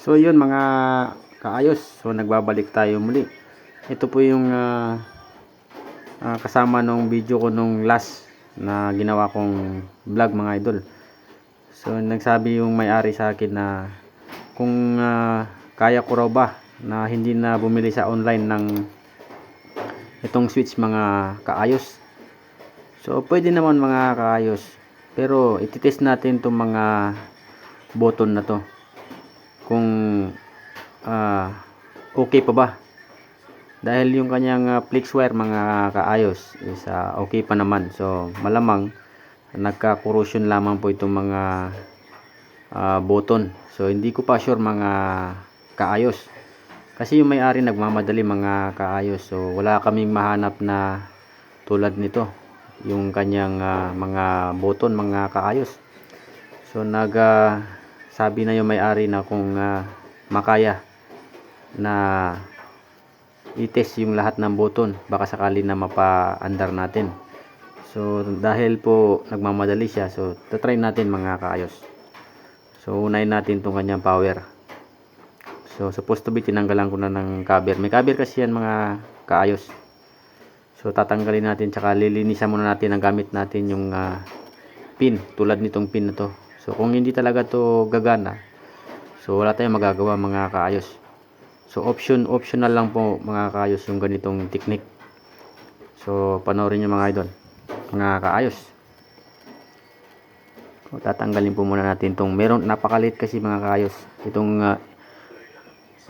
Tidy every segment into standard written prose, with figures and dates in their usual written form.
So yun mga kaayos, so nagbabalik tayo muli. Ito po yung kasama nung video ko nung last na ginawa kong vlog mga idol. So nagsabi yung may-ari sa akin na kung kaya ko raw ba na hindi na bumili sa online ng itong switch mga kaayos. So pwede naman mga kaayos, pero ititest natin itong mga button na to kung okay pa ba, dahil yung kanyang flex wire mga kaayos is okay pa naman. So malamang nagka-corrosion lamang po itong mga button. So hindi ko pa sure mga kaayos, kasi yung may-ari nagmamadali mga kaayos. So wala kaming mahanap na tulad nito yung kanyang mga button mga kaayos. So sabi na yung may-ari na kung makaya na i-test yung lahat ng button, baka sakali na mapa-andar natin. So dahil po nagmamadali siya, so try natin mga kaayos. So unahin natin itong kanyang power. So supposed to be tinanggalan ko na ng cover. May cover kasi yan mga kaayos. So tatanggalin natin, tsaka lilinisan muna natin ang gamit natin yung pin, tulad nitong pin na to. So kung hindi talaga to gagana, so wala tayong magagawa mga kaayos. So optional lang po mga kaayos yung ganitong technique. So panoorin nyo mga idol, mga kaayos. So, tatanggalin po muna natin itong meron, napakalit kasi mga kaayos itong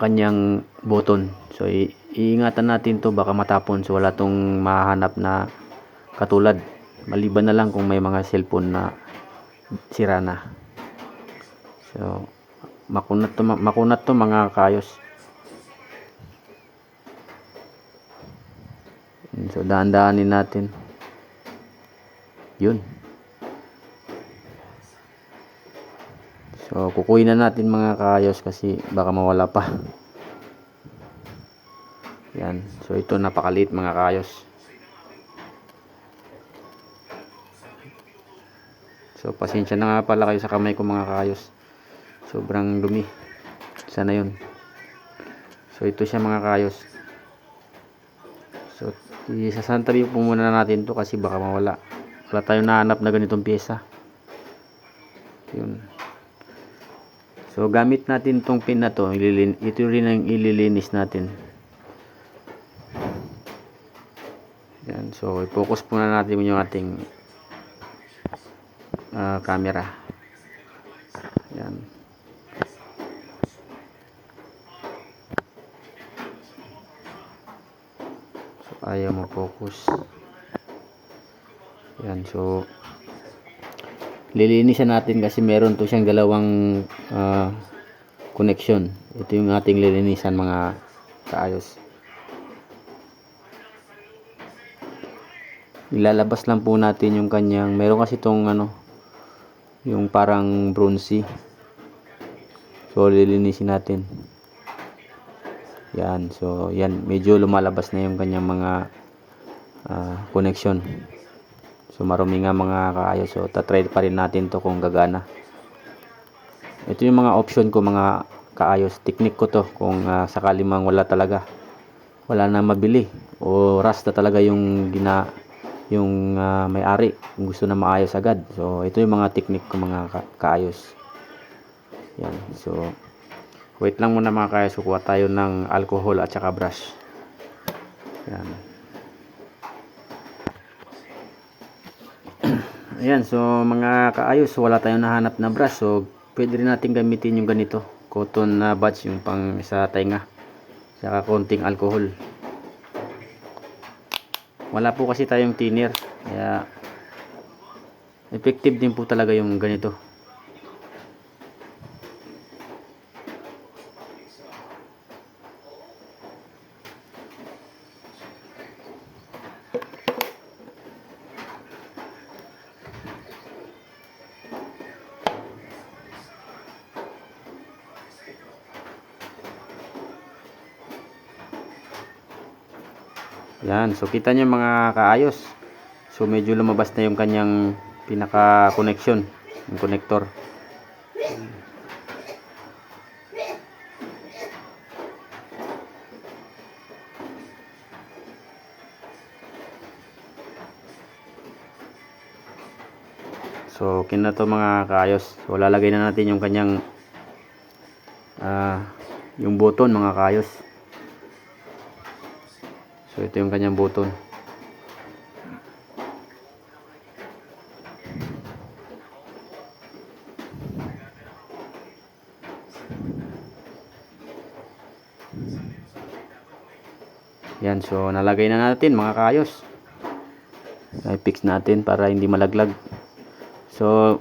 kanyang button. So iingatan natin to, baka matapon. So wala tong mahanap na katulad, maliban na lang kung may mga cellphone na sira na. So makunat to mga kaayos. So dahan-dahanin natin yun. So kukuhin na natin mga kaayos kasi baka mawala pa. Yan. So ito napakaliit mga kaayos. So pasensya na nga pala kayo sa kamay ko mga kaayos, sobrang dumi. Sana yun. So ito siya mga kaayos. So isasantabi po muna natin to kasi baka mawala. Wala tayong nahanap na ganitong pyesa. Yun. So gamit natin tong pin na to, ito rin ang ililinis natin. Yan. So i-focus muna natin yung ating camera. Yan. So ayaw mag-focus. Yan. So lilinisan natin kasi meron to siyang dalawang connection. Ito yung ating lilinisan mga kaayos. Ilalabas lang po natin yung kanyang, meron kasi itong yung parang bronzy. So lilinisin natin. Yan. So yan, medyo lumalabas na yung kanyang mga connection. So marumi nga mga kaayos. So tatry pa rin natin to kung gagana. Ito yung mga option ko mga kaayos, technique ko to kung sakali mang wala talaga, wala na mabili o rasta talaga yung may-ari, kung gusto na maayos agad. So ito yung mga technique ko mga kaayos. Yan. So wait lang muna mga kaayos, kukuha tayo ng alcohol at saka brush. Yan. Ayan. So mga kaayos, wala tayong nahanap na brush, so pwede rin natin gamitin yung ganito, cotton na buds, yung pang sa tainga, saka konting alcohol. Wala po kasi tayong thinner, kaya effective din po talaga yung ganito. Yan. So kita nyo mga kaayos, so medyo lumabas na yung kanyang pinaka connection, yung connector. So okay na to mga kaayos. So lalagay na natin yung kanyang yung button mga kaayos. So ito yung kanyang button. Yan, so nalagay na natin mga kaayos. I-fix natin para hindi malaglag. So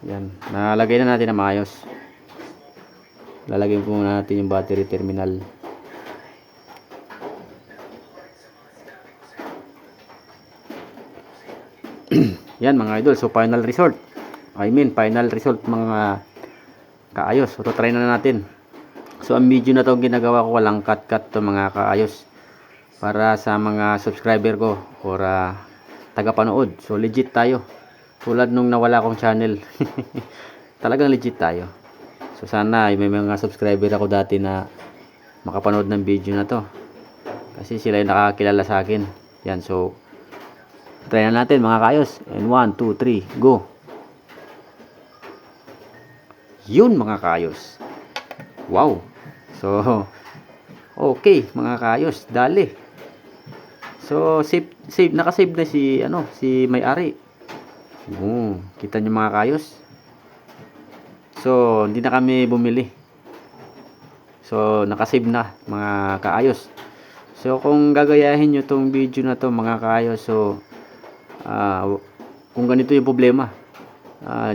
yan, nalagay na natin na maayos. Lalagyan po muna natin yung battery terminal. Yan mga idol, so final result. Final result mga kaayos. So try na natin. So ang video na to ginagawa ko walang cut to mga kaayos. Para sa mga subscriber ko or tagapanood. So legit tayo. Tulad nung nawala kong channel. Talagang legit tayo. So sana may mga subscriber ako dati na makapanood ng video na to. Kasi sila yung nakakilala sa akin. Yan, so try na natin mga kaayos. And 1, 2, 3, go. Yun mga kaayos. Wow. So okay mga kaayos, dali. So naka-save na si may-ari. Kita niyo mga kaayos. So hindi na kami bumili. So naka-save na mga kaayos. So kung gagayahin niyo tong video na to mga kaayos, so kung ganito yung problema,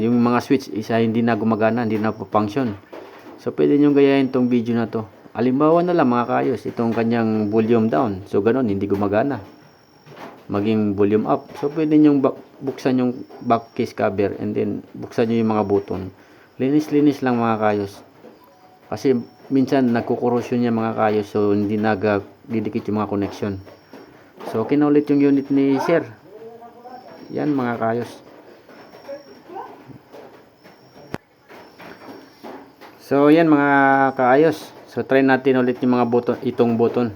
yung mga switch isa hindi na gumagana, hindi na po-function. So pwede niyo gayahin tong video na to. Halimbawa na lang mga kaayos, itong kanyang volume down. So ganun, hindi gumagana. Maging volume up. So pwede nyo buksan yung back case cover and then buksan nyo yung mga button. Linis-linis lang mga kaayos. Kasi minsan nagkukorosyon yung mga kaayos, so hindi didikit yung mga connection. So okay na ulit yung unit ni Sir. Yan mga kaayos. So yan mga kaayos. So try natin ulit yung mga button, itong button.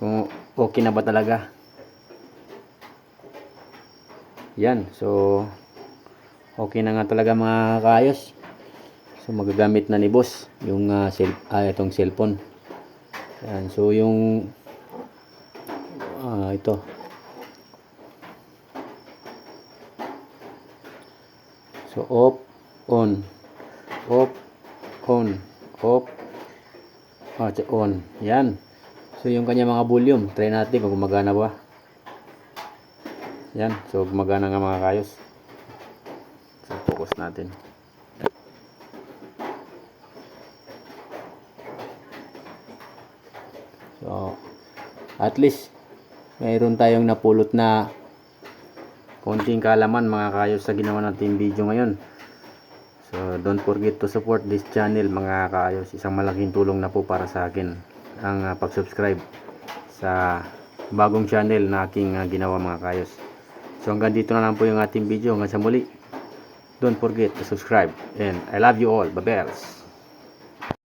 Kung okay na ba talaga. Yan, so okay na nga talaga mga kaayos. So magagamit na ni boss yung itong cellphone. Yan, so yung ito. So off, on. Off, on. Off, on. Yan. So yung kanya mga volume, try natin kung gumagana ba. Yan, so gumagana nga mga kaayos. So focus natin. So at least mayroon tayong napulot na konting kaalaman mga kaayos sa ginawa nating video ngayon. So don't forget to support this channel mga kaayos. Isang malaking tulong na po para sa akin ang pag-subscribe sa bagong channel na aking ginawa mga kaayos. So hanggang dito na lang po yung ating video. Hanggang sa muli, don't forget to subscribe and I love you all. Bye-bye.